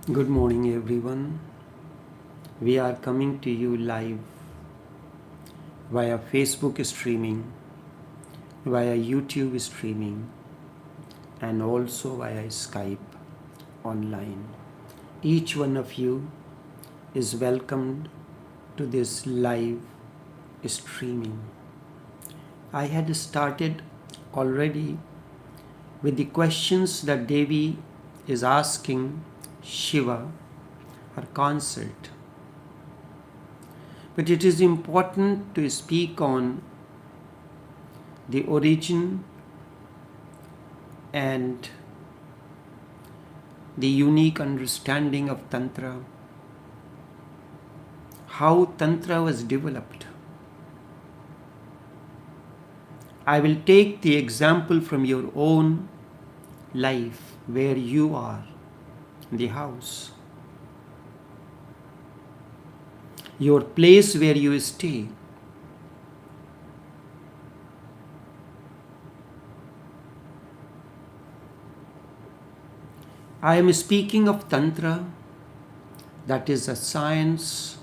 Good morning, everyone. We are coming to you live via Facebook streaming, via YouTube streaming, and also via Skype online. Each one of you is welcomed to this live streaming. I had started already with the questions that Devi is asking Shiva, her consort. But it is important to speak on the origin and the unique understanding of Tantra, how Tantra was developed. I will take the example from your own life where you are, the house, your place where you stay. I am speaking of Tantra, that is a science,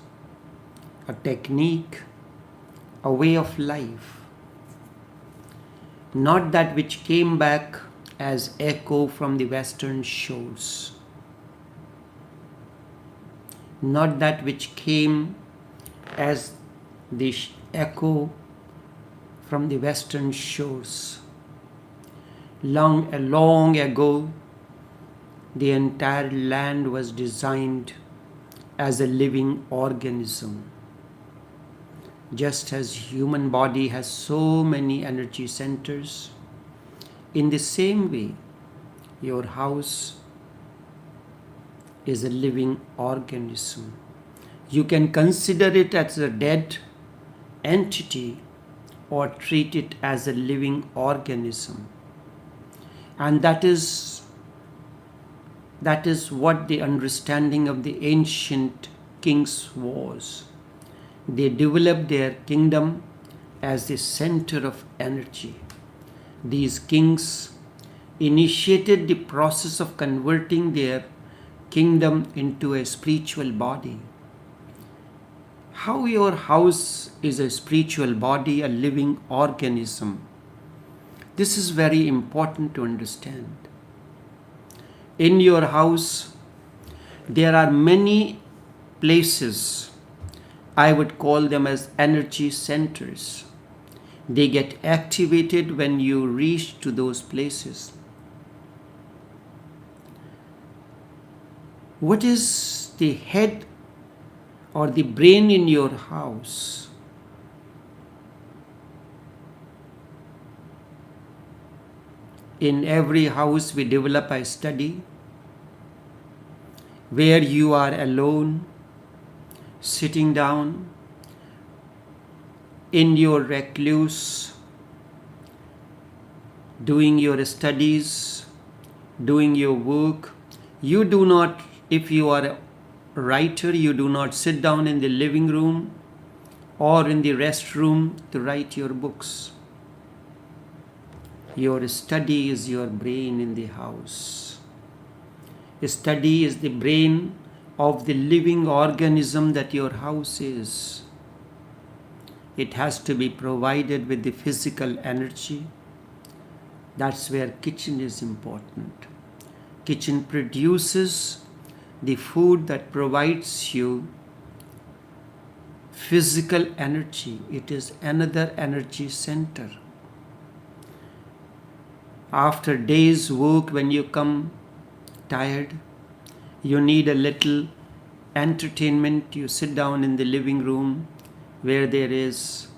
a technique, a way of life, not that which came back as echo from the western shores, not that which came as the echo from the western shores. Long ago, the entire land was designed as a living organism. Just as human body has so many energy centers, in the same way, your house is a living organism. You can consider it as a dead entity or treat it as a living organism. And that is what the understanding of the ancient kings was. They developed their kingdom as the center of energy. These kings initiated the process of converting their kingdom into a spiritual body. How your house is a spiritual body, a living organism. This is very important to understand. In your house, there are many places, I would call them as energy centers. They get activated when you reach to those places. What is the head or the brain in your house? In every house we develop a study where you are alone, sitting down in your recluse, doing your studies, doing your work. You do not, if you are a writer, you do not sit down in the living room or in the restroom to write your books. Your study is your brain in the house. Study is the brain of the living organism that your house is. It has to be provided with the physical energy. That's where kitchen is important. Kitchen produces the food that provides you physical energy. It is another energy center. After days work, when you come tired, you need a little entertainment. You sit down in the living room where there is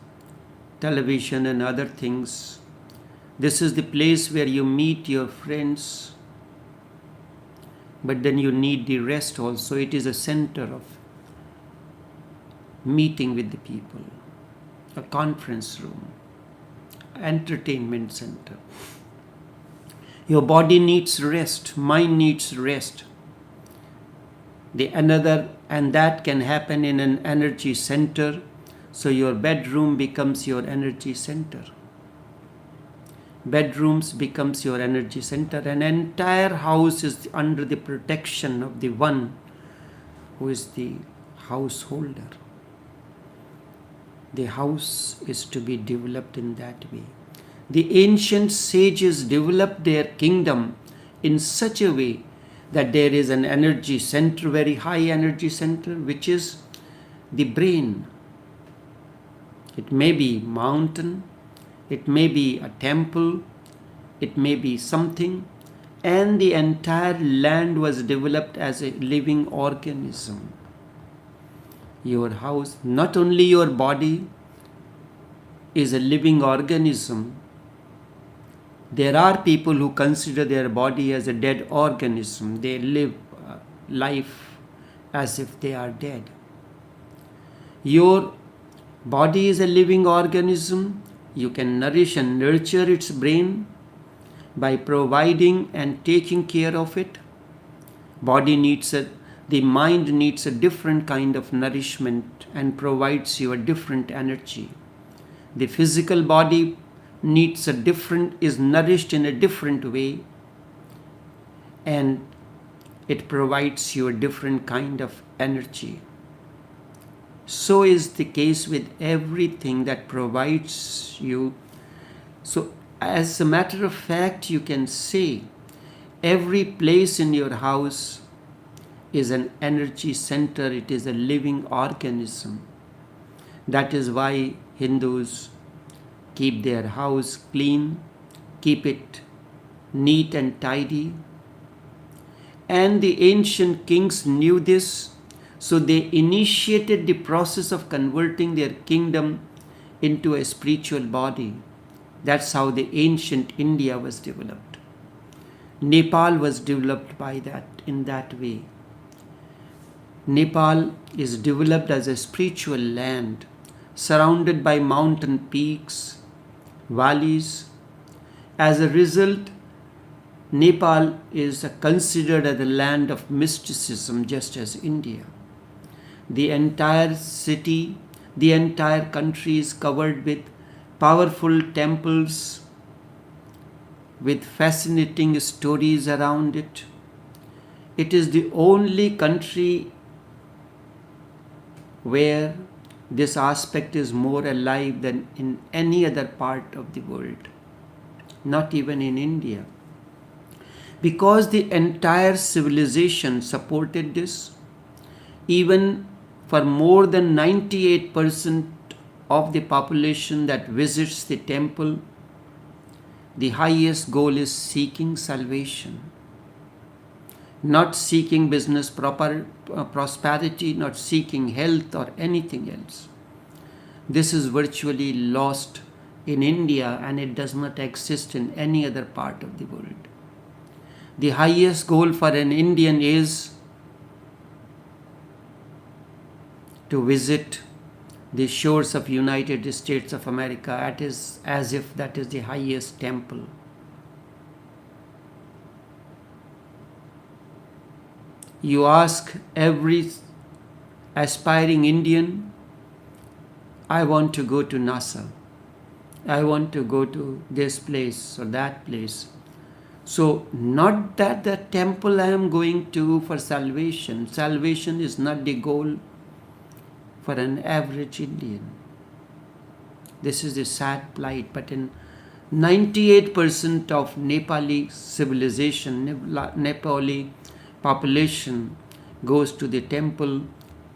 television and other things. This is the place where you meet your friends, but then you need the rest also. It is a center of meeting with the people, a conference room, entertainment center. Your body needs rest, mind needs rest. And that can happen in an energy center. So your bedroom becomes your energy center. Bedrooms becomes your energy center. An entire house is under the protection of the one who is the householder. The house is to be developed in that way. The ancient sages developed their kingdom in such a way that there is an energy center, very high energy center, which is the brain. It may be mountain, it may be a temple, it may be something, and the entire land was developed as a living organism. Your house, not only your body is a living organism. There are people who consider their body as a dead organism. They live life as if they are dead. Your body is a living organism. You can nourish and nurture its brain by providing and taking care of it. The mind needs a different kind of nourishment and provides you a different energy. The physical body is nourished in a different way, and it provides you a different kind of energy. So is the case with everything that provides you. So as a matter of fact, you can say every place in your house is an energy center. It is a living organism. That is why Hindus keep their house clean, keep it neat and tidy. And the ancient kings knew this, so they initiated the process of converting their kingdom into a spiritual body. That's how the ancient India was developed. Nepal was developed in that way. Nepal is developed as a spiritual land, surrounded by mountain peaks, valleys. As a result, Nepal is considered as the land of mysticism, just as India. The entire city, the entire country is covered with powerful temples with fascinating stories around it. It is the only country where this aspect is more alive than in any other part of the world, not even in India. Because the entire civilization supported this, even for more than 98% of the population that visits the temple, the highest goal is seeking salvation. Not seeking business prosperity, not seeking health or anything else. This is virtually lost in India, and it does not exist in any other part of the world. The highest goal for an Indian is to visit the shores of United States of America. It is as if that is the highest temple. You ask every aspiring Indian, I want to go to NASA. I want to go to this place or that place. So not that the temple I am going to for salvation. Salvation is not the goal for an average Indian. This is the sad plight. But in 98% of Nepali civilization, Nepali population goes to the temple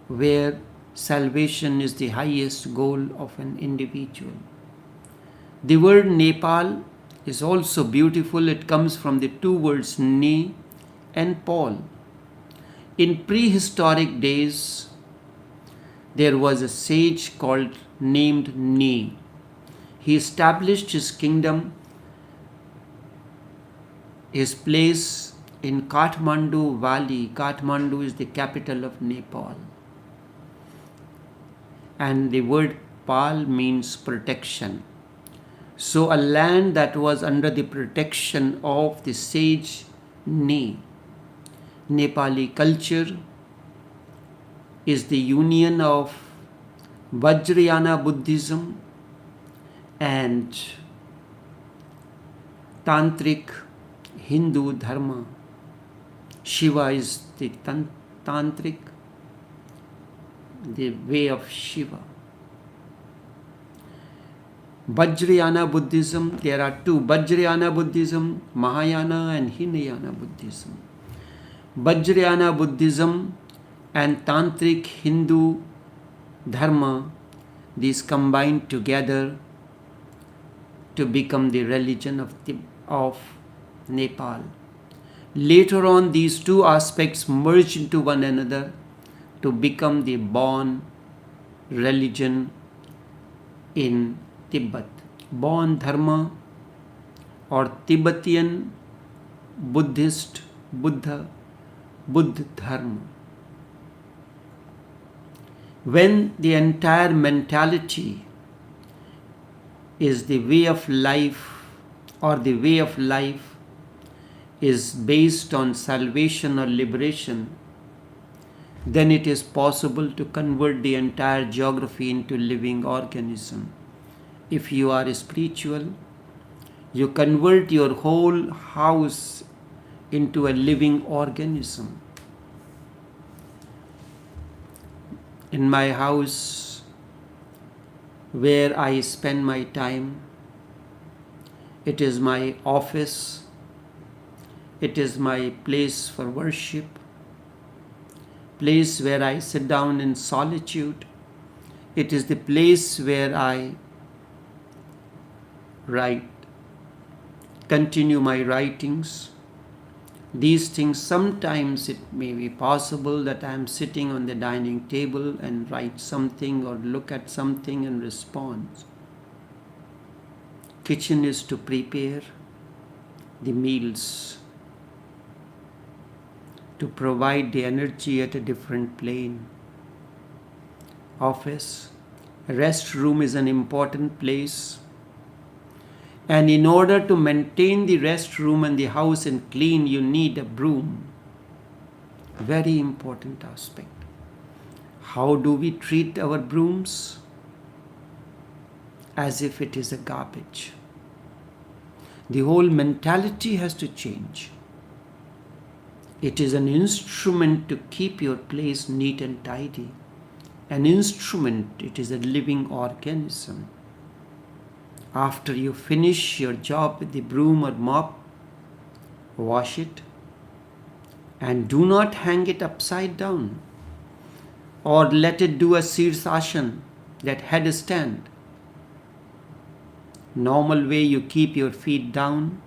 where salvation is the highest goal of an individual. The word Nepal is also beautiful. It comes from the two words Ne and Paul. In prehistoric days, there was a sage named Ne. He established his kingdom, his place in Kathmandu Valley. Kathmandu is the capital of Nepal. And the word Pal means protection. So a land that was under the protection of the sage Ne. Nepali culture is the union of Vajrayana Buddhism and Tantric Hindu Dharma. Shiva is the Tantric, the way of Shiva. Vajrayana Buddhism, there are two: Vajrayana Buddhism, Mahayana and Hinayana Buddhism. Vajrayana Buddhism and Tantric Hindu Dharma, these combined together to become the religion of Nepal. Later on, these two aspects merged into one another to become the Bon religion in Tibet. Bon Dharma or Tibetan Buddhist Buddha Dharma. When the entire mentality is the way of life, or the way of life is based on salvation or liberation, then it is possible to convert the entire geography into living organism. If you are spiritual, you convert your whole house into a living organism. In my house, where I spend my time, it is my office, it is my place for worship, place where I sit down in solitude, it is the place where I write, continue my writings. These things, sometimes it may be possible that I am sitting on the dining table and write something or look at something and respond. Kitchen is to prepare the meals, to provide the energy at a different plane. Office, restroom is an important place. And in order to maintain the restroom and the house and clean, you need a broom. Very important aspect. How do we treat our brooms? As if it is a garbage. The whole mentality has to change. It is an instrument to keep your place neat and tidy. An instrument, it is a living organism. After you finish your job with the broom or mop, wash it and do not hang it upside down or let it do a sirsasana, that headstand. Normal way, you keep your feet down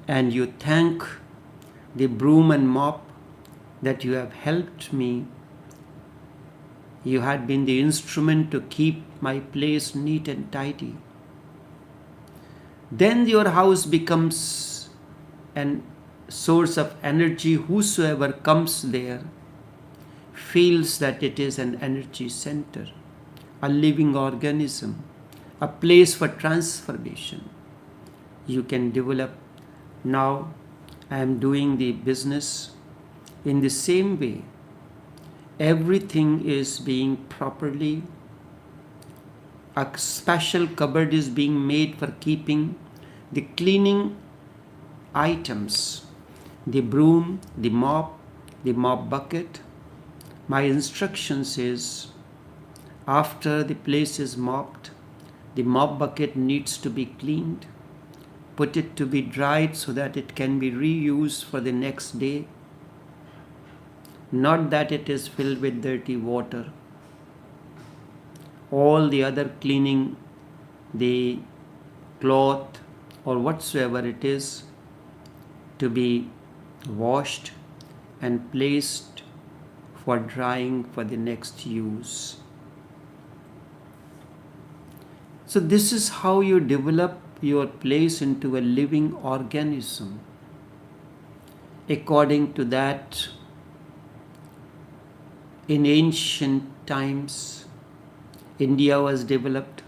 and you thank the broom and mop that you have helped me. You had been the instrument to keep my place neat and tidy. Then your house becomes a source of energy. Whosoever comes there feels that it is an energy center, a living organism, a place for transformation. You can develop. Now I am doing the business in the same way. Everything is being properly. A special cupboard is being made for keeping the cleaning items, the broom, the mop bucket. My instructions is, after the place is mopped, the mop bucket needs to be cleaned, put it to be dried so that it can be reused for the next day. Not that it is filled with dirty water. All the other cleaning, the cloth or whatsoever it is, to be washed and placed for drying for the next use. So this is how you develop your place into a living organism. According to that, in ancient times, India was developed.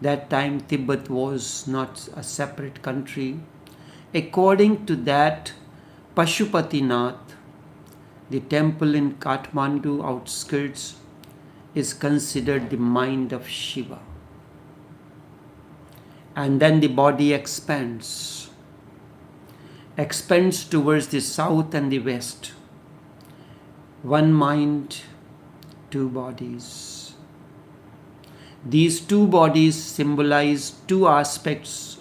That time Tibet was not a separate country. According to that, Pashupatinath, the temple in Kathmandu outskirts, is considered the mind of Shiva. and then the body expands towards the south and the west. One mind, two bodies. These two bodies symbolize two aspects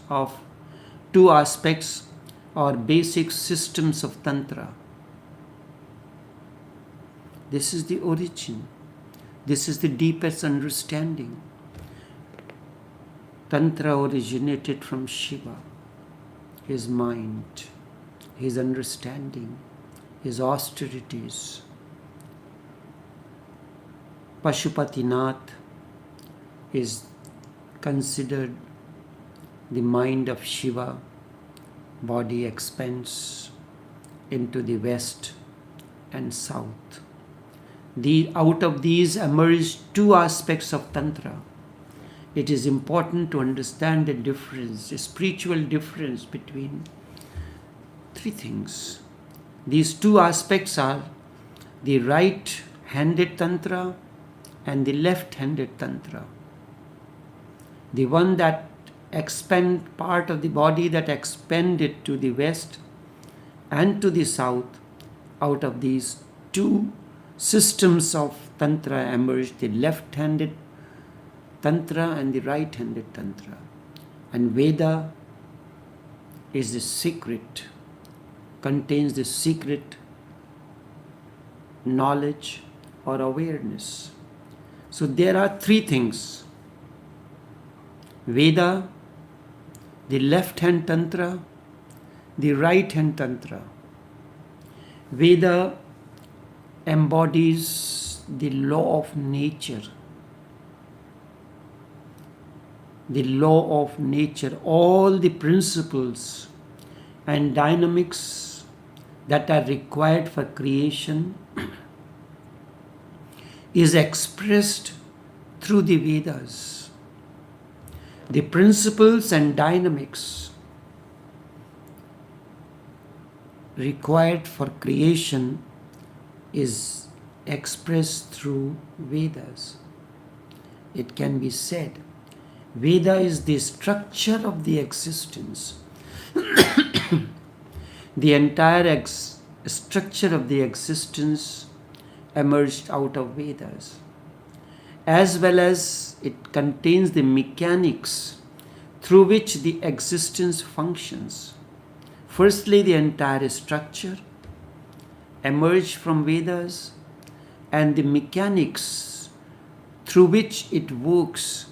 or basic systems of Tantra. This is the origin. This is the deepest understanding. Tantra originated from Shiva, his mind, his understanding, his austerities. Pashupatinath is considered the mind of Shiva. Body expands into the west and south. Out of these emerged two aspects of Tantra. It is important to understand the difference, the spiritual difference between three things. These two aspects are the right-handed Tantra and the left-handed Tantra. The one that expand part of the body that expanded to the west and to the south, out of these two systems of Tantra emerged the left-handed Tantra and the right-handed Tantra. And Veda is the secret, contains the secret knowledge or awareness. So there are three things. Veda, the left-hand Tantra, the right-hand Tantra. Veda embodies the law of nature. The law of nature, all the principles and dynamics that are required for creation is expressed through the Vedas. The principles and dynamics required for creation is expressed through Vedas. It can be said, Veda is the structure of the existence. The entire structure of the existence emerged out of Vedas, as well as it contains the mechanics through which the existence functions. Firstly, the entire structure emerged from Vedas, and the mechanics through which it works,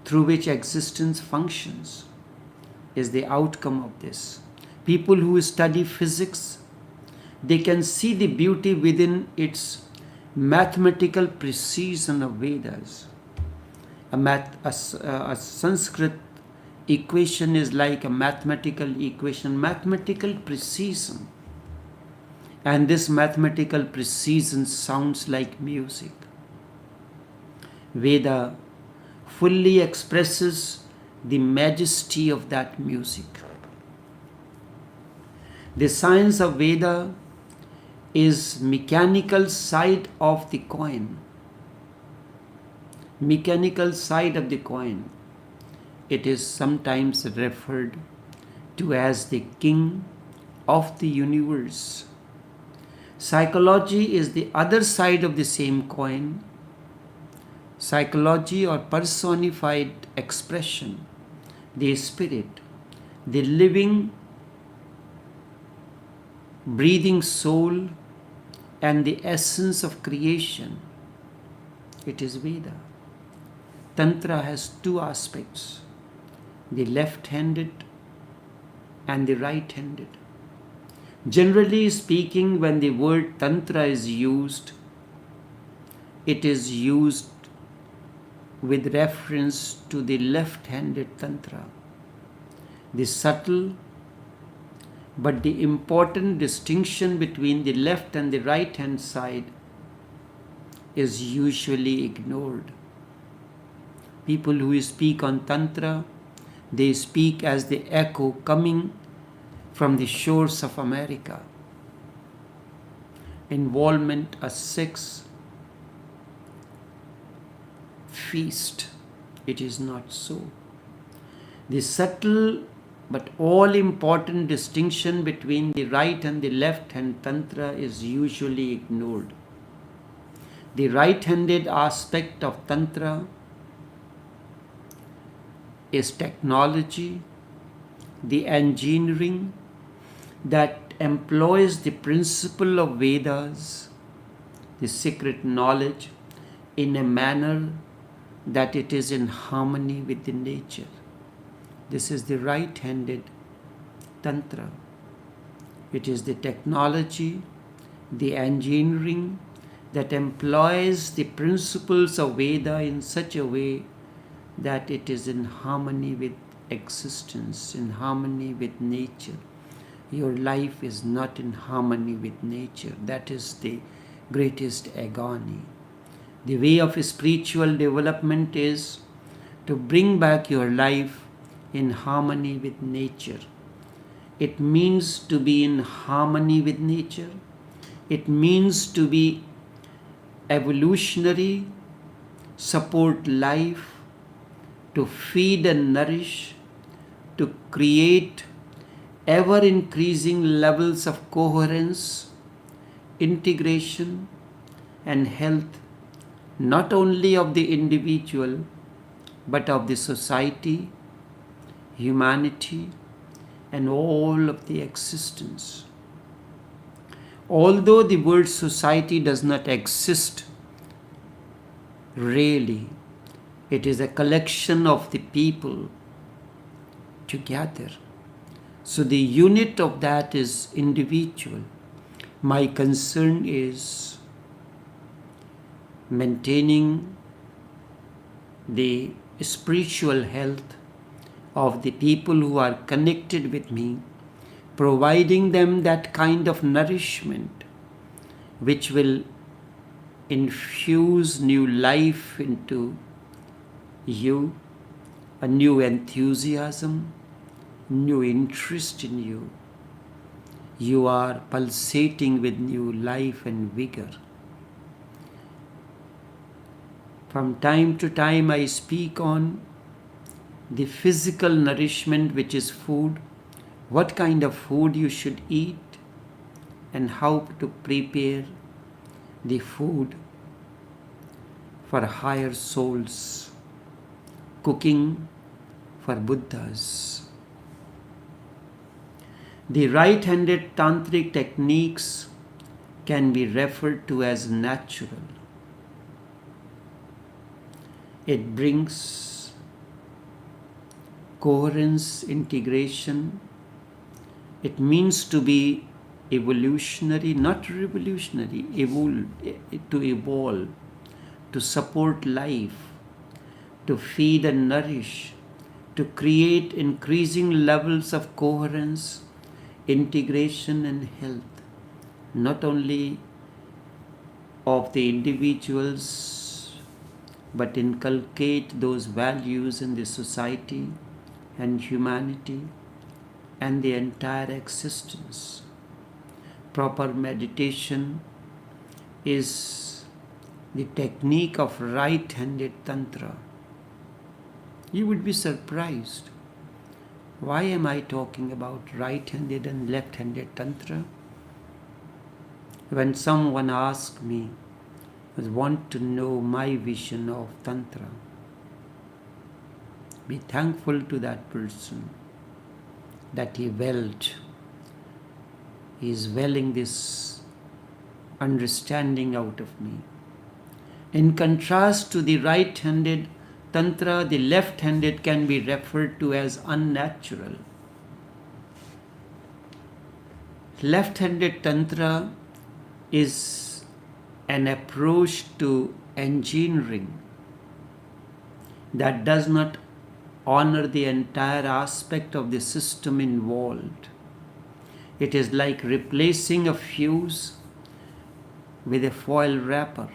through which existence functions, is the outcome of this. People who study physics, they can see the beauty within its mathematical precision of Vedas. A Sanskrit equation is like a mathematical equation, mathematical precision. And this mathematical precision sounds like music. Veda fully expresses the majesty of that music. The science of Veda is mechanical side of the coin. Mechanical side of the coin. It is sometimes referred to as the king of the universe. Psychology is the other side of the same coin. Psychology or personified expression, the spirit, the living, breathing soul, and the essence of creation. It is Veda. Tantra has two aspects, the left-handed and the right-handed. Generally speaking, when the word Tantra is used, it is used with reference to the left-handed Tantra. The subtle but the important distinction between the left and the right-hand side is usually ignored. People who speak on Tantra, they speak as the echo coming from the shores of America. Involvement, a sex feast, It is not so. The subtle but all important distinction between the right and the left hand Tantra is usually ignored. The right-handed aspect of Tantra is technology, the engineering that employs the principle of Vedas, the secret knowledge, in a manner that it is in harmony with the nature. This is the right-handed Tantra. It is the technology, the engineering that employs the principles of Veda in such a way that it is in harmony with existence, in harmony with nature. Your life is not in harmony with nature. That is the greatest agony. The way of spiritual development is to bring back your life in harmony with nature. It means to be in harmony with nature. It means to be evolutionary, support life, to feed and nourish, to create ever increasing levels of coherence, integration, and health, not only of the individual, but of the society, humanity, and all of the existence. Although the word society does not exist really, it is a collection of the people together. So the unit of that is individual. My concern is maintaining the spiritual health of the people who are connected with me, providing them that kind of nourishment which will infuse new life into you, a new enthusiasm, new interest in you. You are pulsating with new life and vigor. From time to time I speak on the physical nourishment, which is food, what kind of food you should eat, and how to prepare the food for higher souls, cooking for Buddhas. The right-handed tantric techniques can be referred to as natural. It brings coherence, integration. It means to be evolutionary, not revolutionary, to evolve, to support life, to feed and nourish, to create increasing levels of coherence, integration and health, not only of the individuals, but inculcate those values in the society and humanity and the entire existence. Proper meditation is the technique of right-handed Tantra. You would be surprised. Why am I talking about right-handed and left-handed Tantra? When someone asks me, want to know my vision of Tantra, be thankful to that person that he is welling this understanding out of me. In contrast to the right-handed Tantra, the left-handed can be referred to as unnatural. Left-handed Tantra is an approach to engineering that does not honor the entire aspect of the system involved. It is like replacing a fuse with a foil wrapper.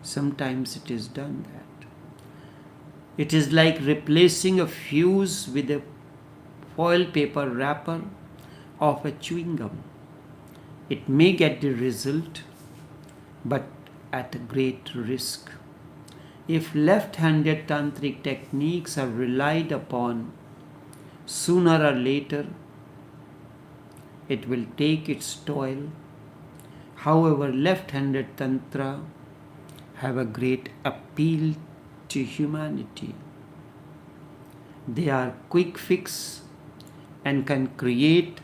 Sometimes it is done that. It is like replacing a fuse with a foil paper wrapper of a chewing gum. It may get the result, but at a great risk. if left-handed tantric techniques are relied upon, sooner or later it will take its toll. However, left-handed tantra have a great appeal to humanity. They are quick fix and can create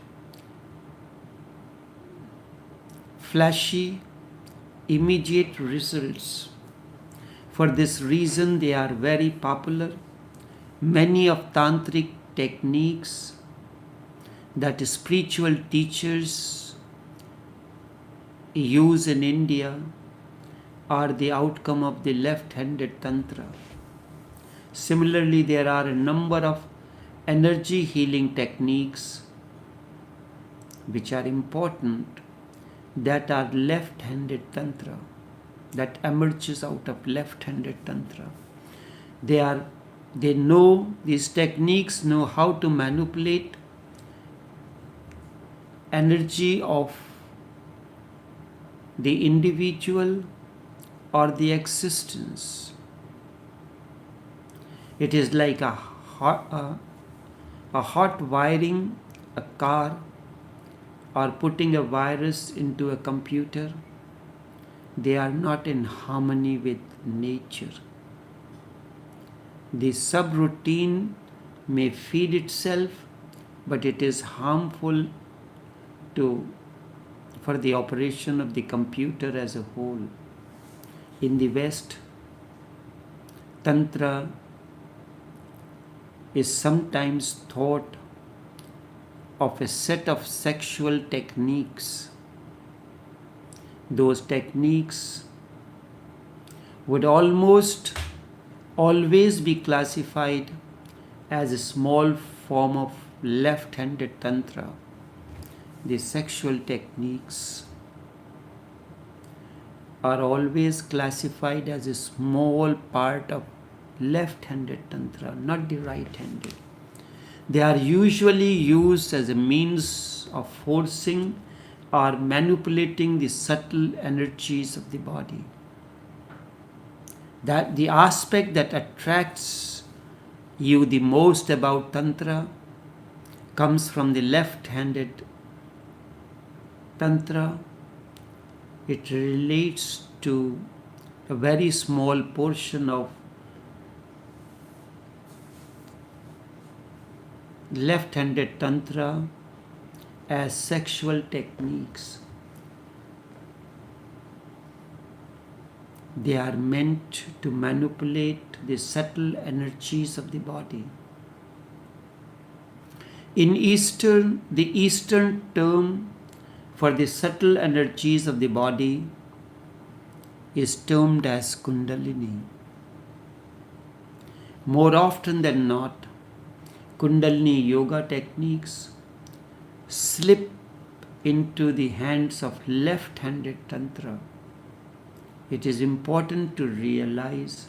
flashy, immediate results. For this reason, they are very popular. Many of tantric techniques that spiritual teachers use in India are the outcome of the left-handed tantra. Similarly, there are a number of energy healing techniques which are important that are left-handed tantra, that emerges out of left-handed tantra. These techniques know how to manipulate energy of the individual or the existence. It is like a hot wiring a car or putting a virus into a computer. They are not in harmony with nature. The subroutine may feed itself, but it is harmful for the operation of the computer as a whole. In the West, Tantra is sometimes thought of a set of sexual techniques. Those techniques would almost always be classified as a small form of left-handed Tantra. The sexual techniques are always classified as a small part of left-handed Tantra, not the right-handed. They are usually used as a means of forcing or manipulating the subtle energies of the body. That the aspect that attracts you the most about Tantra comes from the left-handed Tantra. It relates to a very small portion of left-handed Tantra as sexual techniques. They are meant to manipulate the subtle energies of the body. In Eastern, the Eastern term for the subtle energies of the body is termed as Kundalini. More often than not, Kundalini yoga techniques slip into the hands of left-handed Tantra. It is important to realize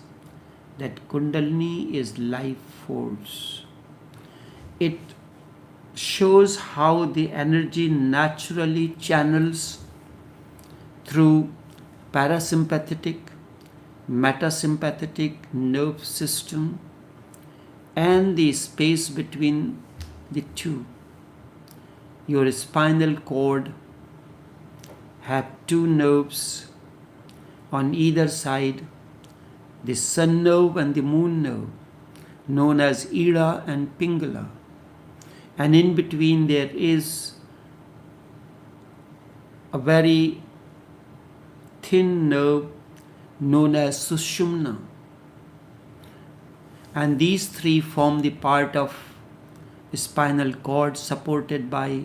that Kundalini is life force. It shows how the energy naturally channels through parasympathetic, metasympathetic nerve system and the space between the two. Your spinal cord have two nerves on either side, the sun nerve and the moon nerve, known as Ida and Pingala. And in between there is a very thin nerve known as Sushumna. And these three form the part of spinal cord supported by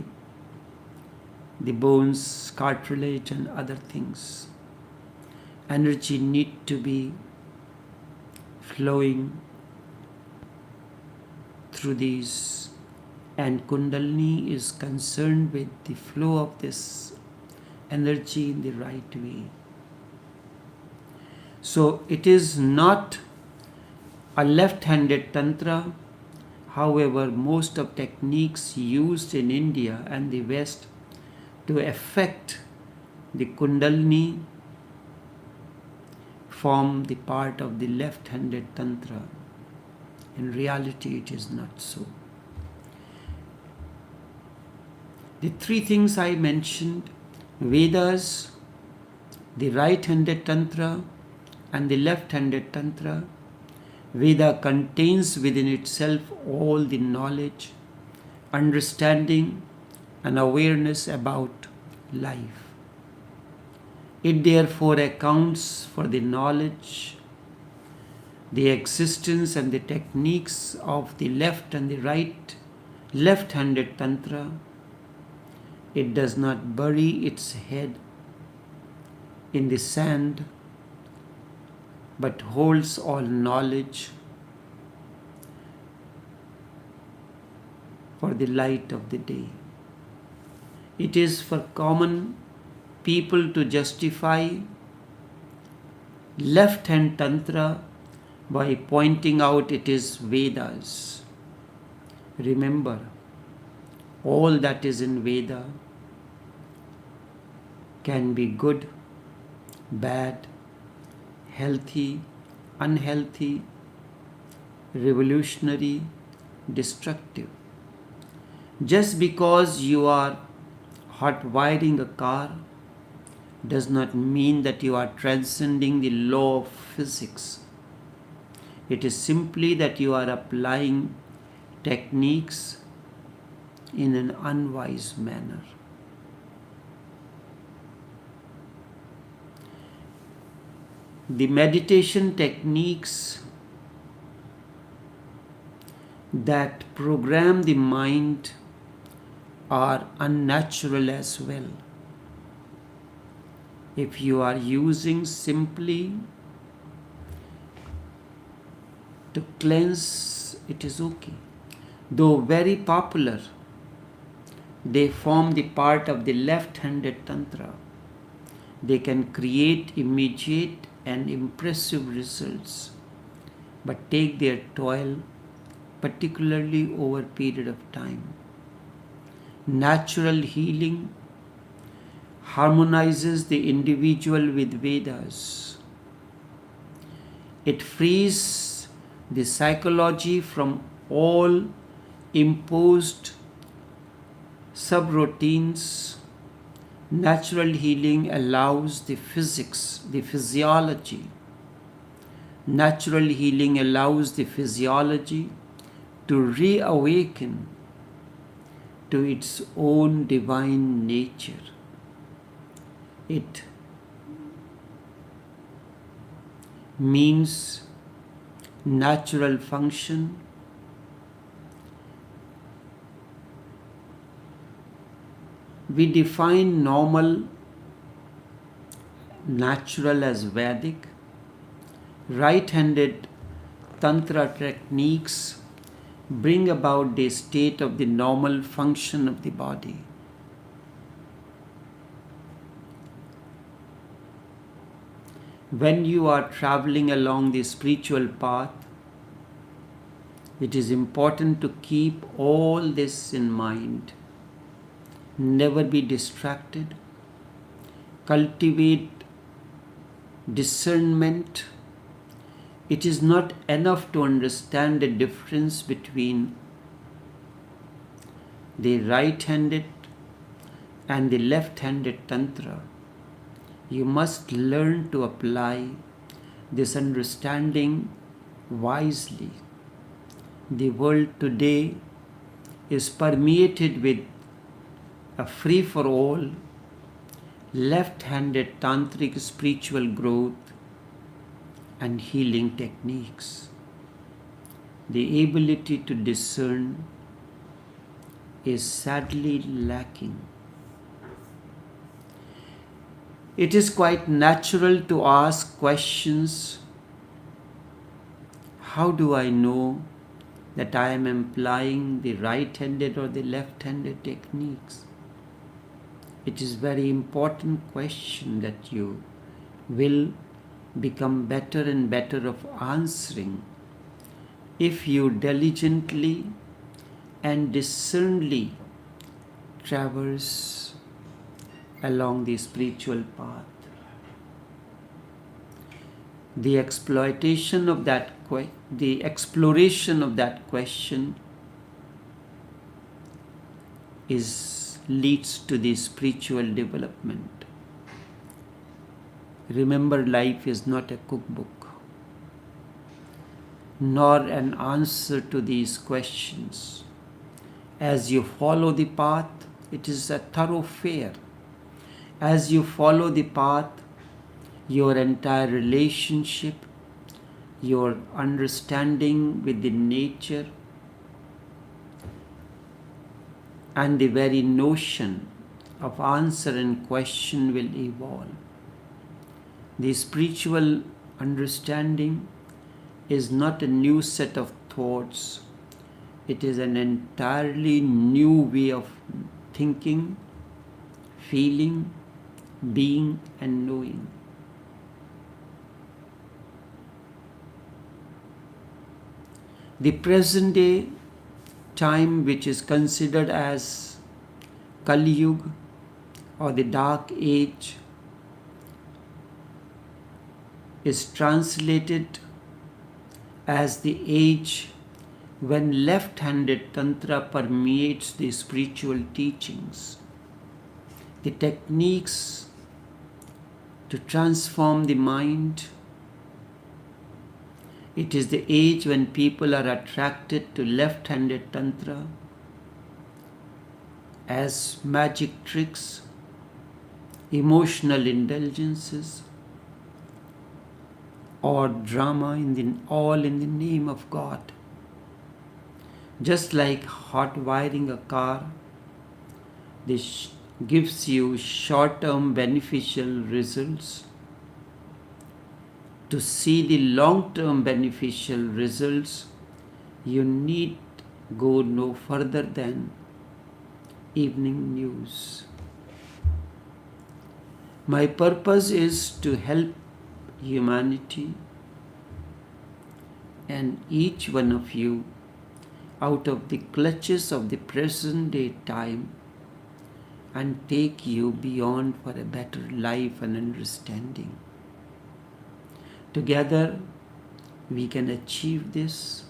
the bones, cartilage and other things. Energy need to be flowing through these, and Kundalini is concerned with the flow of this energy in the right way. So it is not a left-handed Tantra. However, most of techniques used in India and the West to affect the Kundalini form the part of the left-handed Tantra. In reality, it is not so. The three things I mentioned, Vedas, the right-handed Tantra, and the left-handed Tantra. Veda contains within itself all the knowledge, understanding, and awareness about life. It therefore accounts for the knowledge, the existence, and the techniques of the left and the left-handed Tantra. It does not bury its head in the sand, but holds all knowledge for the light of the day. It is for common people to justify left-hand Tantra by pointing out it is Vedas. Remember, all that is in Veda can be good, bad, healthy, unhealthy, revolutionary, destructive. Just because you are hot wiring a car does not mean that you are transcending the law of physics. It is simply that you are applying techniques in an unwise manner. The meditation techniques that program the mind are unnatural as well. If you are using simply to cleanse, it is okay. Though very popular, they form the part of the left-handed Tantra. They can create immediate and impressive results, but take their toil, particularly over a period of time. Natural healing harmonizes the individual with Vedas. It frees the psychology from all imposed subroutines. Natural healing allows the physics, the physiology. Natural healing allows the physiology to reawaken to its own divine nature. It means natural function. We define normal, natural as Vedic. Right-handed Tantra techniques bring about the state of the normal function of the body. When you are traveling along the spiritual path, it is important to keep all this in mind. Never be distracted. Cultivate discernment. It is not enough to understand the difference between the right-handed and the left-handed Tantra. You must learn to apply this understanding wisely. The world today is permeated with a free-for-all, left-handed tantric spiritual growth and healing techniques. The ability to discern is sadly lacking. It is quite natural to ask questions. How do I know that I am applying the right-handed or the left-handed techniques? It is a very important question that you will become better and better of answering if you diligently and discerningly traverse along the spiritual path. The exploration of that the exploration of that question leads to the spiritual development. Remember, life is not a cookbook, nor an answer to these questions. As you follow the path, it is a thoroughfare. As you follow the path, your entire relationship, your understanding with the nature, and the very notion of answer and question will evolve. The spiritual understanding is not a new set of thoughts. It is an entirely new way of thinking, feeling, being, and knowing. The present day time, which is considered as Kali Yuga or the Dark Age, is translated as the age when left-handed Tantra permeates the spiritual teachings, the techniques to transform the mind. It is the age when people are attracted to left-handed Tantra as magic tricks, emotional indulgences, or drama all in the name of God. Just like hot wiring a car, this gives you short-term beneficial results. To see the long-term beneficial results, you need go no further than evening news. My purpose is to help humanity and each one of you out of the clutches of the present day time and take you beyond for a better life and understanding. Together we can achieve this.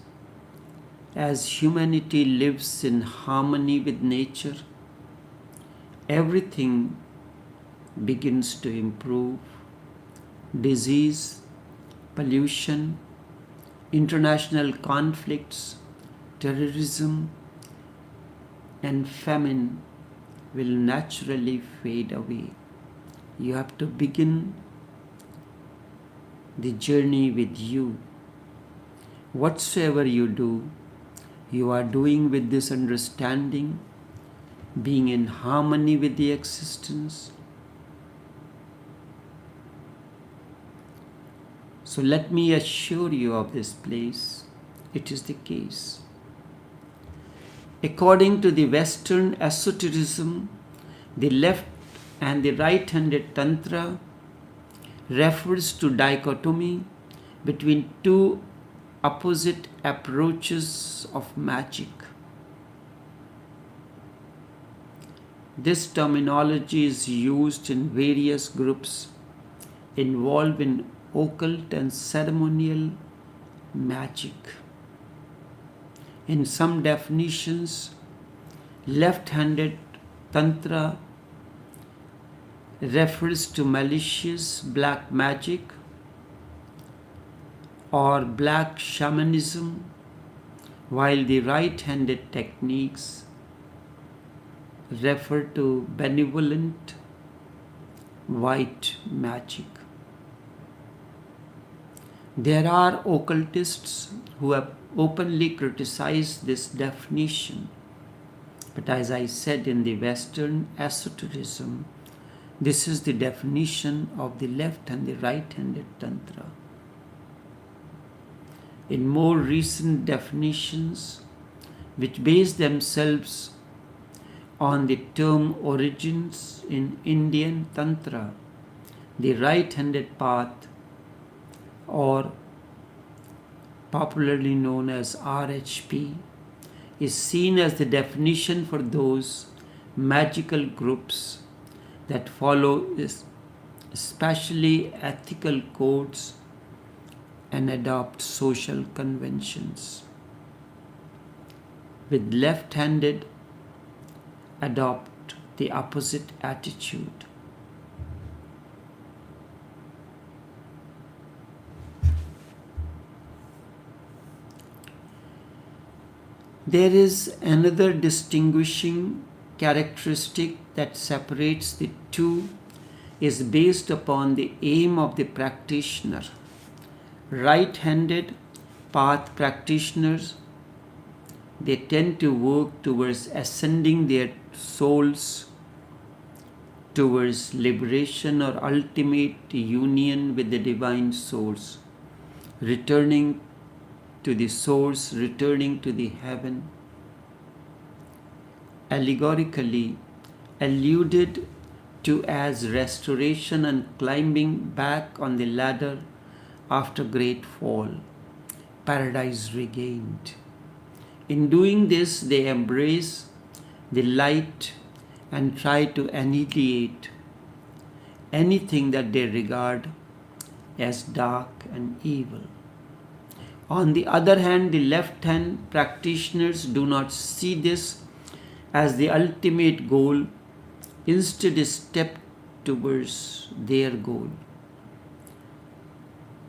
As humanity lives in harmony with nature, everything begins to improve. Disease, pollution, international conflicts, terrorism, and famine will naturally fade away. You have to begin the journey with you. Whatsoever you do, you are doing with this understanding, being in harmony with the existence. So let me assure you of this place, it is the case. According to the Western esotericism, the left and the right-handed Tantra refers to dichotomy between two opposite approaches of magic. This terminology is used in various groups involved in occult and ceremonial magic. In some definitions, left-handed Tantra refers to malicious black magic or black shamanism, while the right-handed techniques refer to benevolent white magic. There are occultists who have openly criticized this definition, but as I said, in the Western esotericism, this is the definition of the left and the right-handed Tantra. In more recent definitions, which base themselves on the term origins in Indian Tantra, the right-handed path, or popularly known as RHP, is seen as the definition for those magical groups that follow especially ethical codes and adopt social conventions. With left-handed, adopt the opposite attitude. There is another distinguishing characteristic that separates the two is based upon the aim of the practitioner. Right-handed path practitioners, they tend to work towards ascending their souls towards liberation or ultimate union with the divine source, returning to the source, returning to the heaven. Allegorically alluded to as restoration and climbing back on the ladder after great fall, paradise regained. In doing this, they embrace the light and try to annihilate anything that they regard as dark and evil. On the other hand, the left-hand practitioners do not see this as the ultimate goal, instead step towards their goal.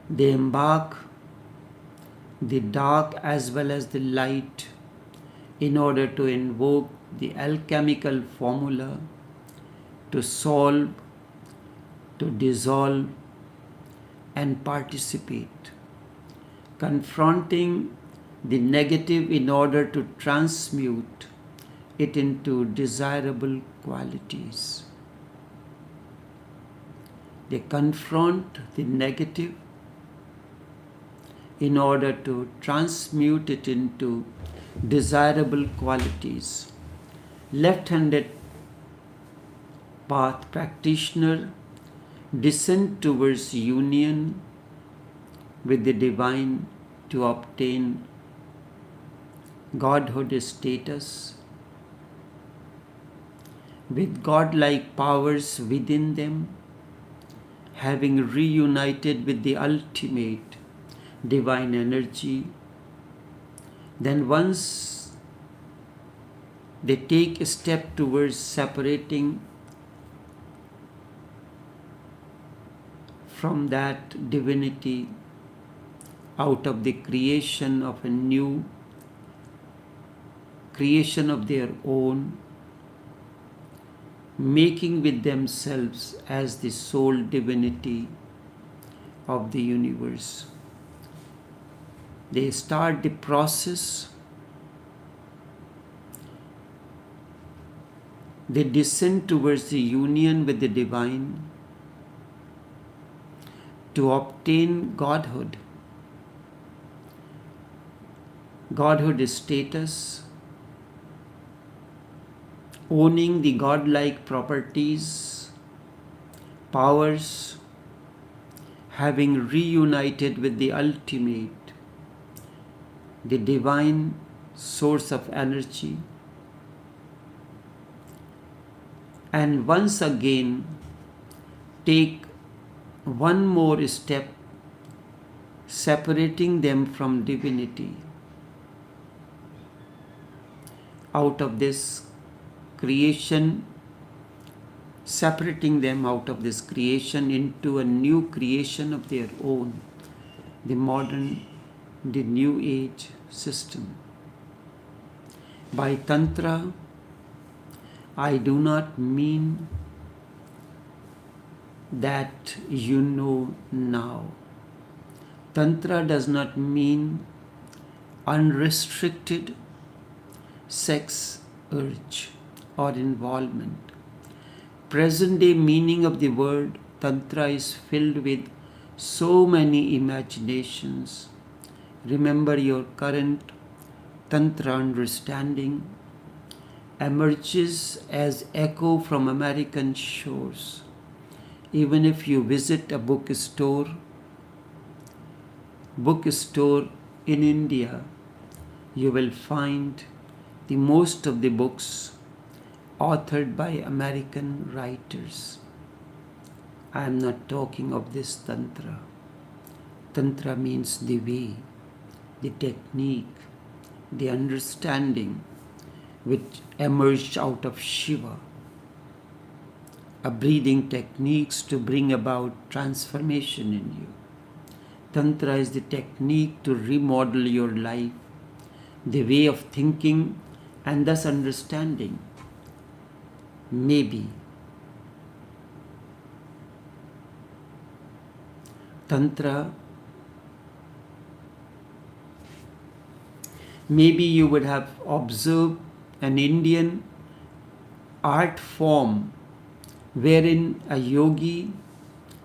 They embark the dark as well as the light in order to invoke the alchemical formula to solve, to dissolve and participate, confronting the negative in order to transmute it into desirable qualities. They confront the negative in order to transmute it into desirable qualities. Left-handed path practitioner descend towards union with the divine to obtain godhood status, with godlike powers within them, having reunited with the ultimate divine energy. Then once they take a step towards separating from that divinity out of the creation of a new creation of their own, making with themselves as the sole divinity of the universe. They start the process. They descend towards the union with the divine to obtain godhood. Godhood is status, owning the godlike properties, powers, having reunited with the ultimate, the divine source of energy, and once again take one more step separating them from divinity. Out of this creation, separating them out of this creation into a new creation of their own, the modern, the new age system. By Tantra, I do not mean that you know now. Tantra does not mean unrestricted sex urge or involvement. Present day meaning of the word Tantra is filled with so many imaginations. Remember, your current Tantra understanding emerges as echo from American shores. Even if you visit a bookstore in India, you will find the most of the books authored by American writers. I am not talking of this Tantra. Tantra means the way, the technique, the understanding which emerged out of Shiva, a breathing techniques to bring about transformation in you. Tantra is the technique to remodel your life, the way of thinking and thus understanding. Maybe Tantra, maybe you would have observed an Indian art form wherein a yogi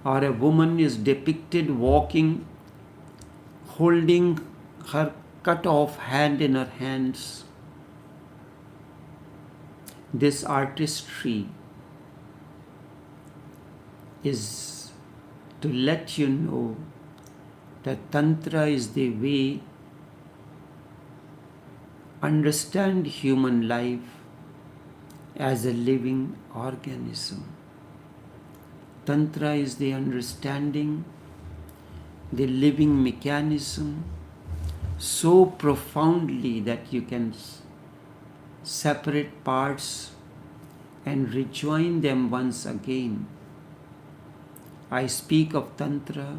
or a woman is depicted walking, holding her cut off hand in her hands. This artistry is to let you know that Tantra is the way understand human life as a living organism. Tantra is the understanding, the living mechanism so profoundly that you can separate parts and rejoin them once again. I speak of Tantra.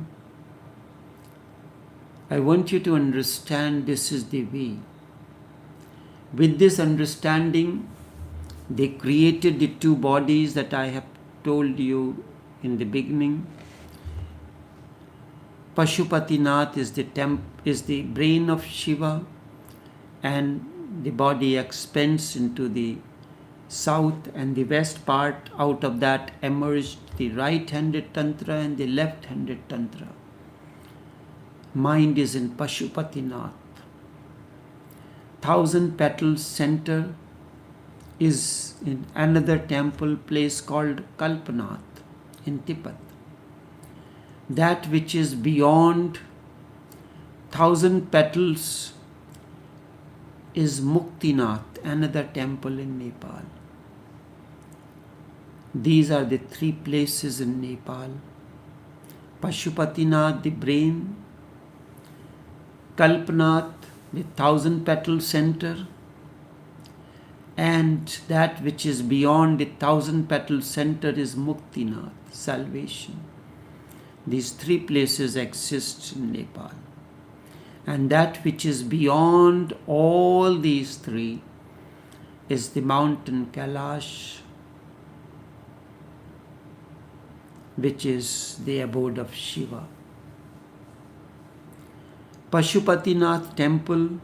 I want you to understand this is the way. With this understanding, they created the two bodies that I have told you in the beginning. Pashupatinath is the brain of Shiva, and the body expands into the south and the west part. Out of that emerged the right-handed Tantra and the left-handed Tantra. Mind is in Pashupatinath. 1,000 Petals Center is in another temple place called Kalpanath in Tibet. That which is beyond 1,000 petals is Muktinath, another temple in Nepal. These are the three places in Nepal. Pashupatinath, the brain; Kalpanath, the 1,000 petal center; and that which is beyond the 1,000 petal center is Muktinath, salvation. These three places exist in Nepal. And that which is beyond all these three is the mountain Kailash, which is the abode of Shiva. Pashupatinath Temple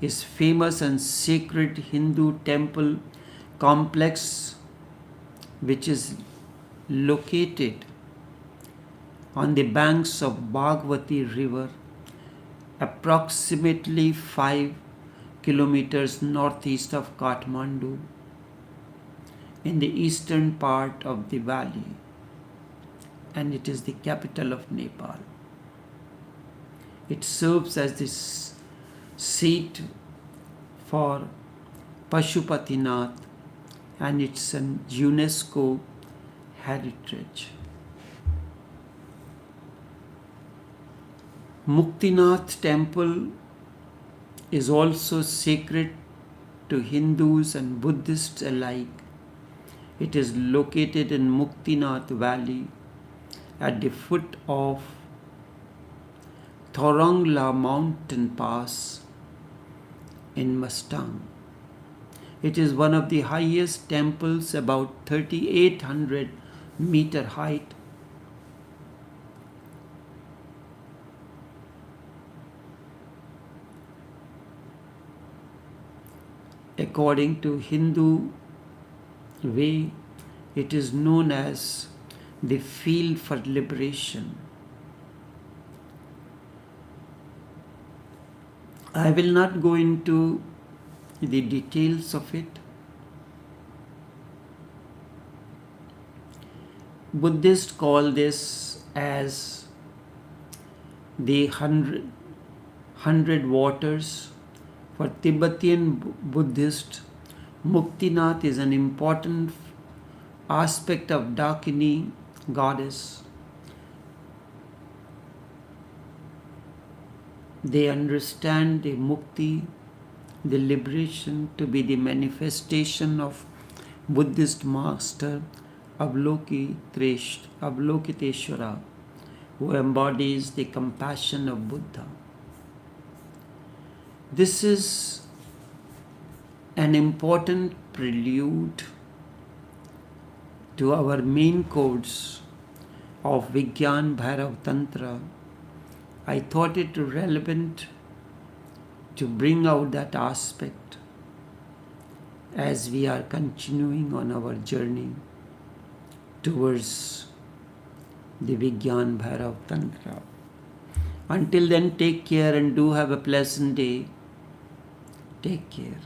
is famous and sacred Hindu temple complex which is located on the banks of Bhagwati river, approximately 5 kilometers northeast of Kathmandu, in the eastern part of the valley, and it is the capital of Nepal. It serves as the seat for Pashupatinath, and it's an UNESCO heritage. Muktinath Temple is also sacred to Hindus and Buddhists alike. It is located in Muktinath Valley at the foot of Thorongla mountain pass in Mustang. It is one of the highest temples, about 3,800 meter height. According to Hindu way, it is known as the field for liberation. I will not go into the details of it. Buddhists call this as the hundred waters. For Tibetan Buddhist, Muktinath is an important aspect of Dakini goddess. They understand the mukti, the liberation, to be the manifestation of Buddhist master Avalokiteshvara, who embodies the compassion of Buddha. This is an important prelude to our main course of Vigyan Bhairav Tantra. I thought it relevant to bring out that aspect as we are continuing on our journey towards the Vigyan Bhairav Tantra. Until then, take care and do have a pleasant day. Take care.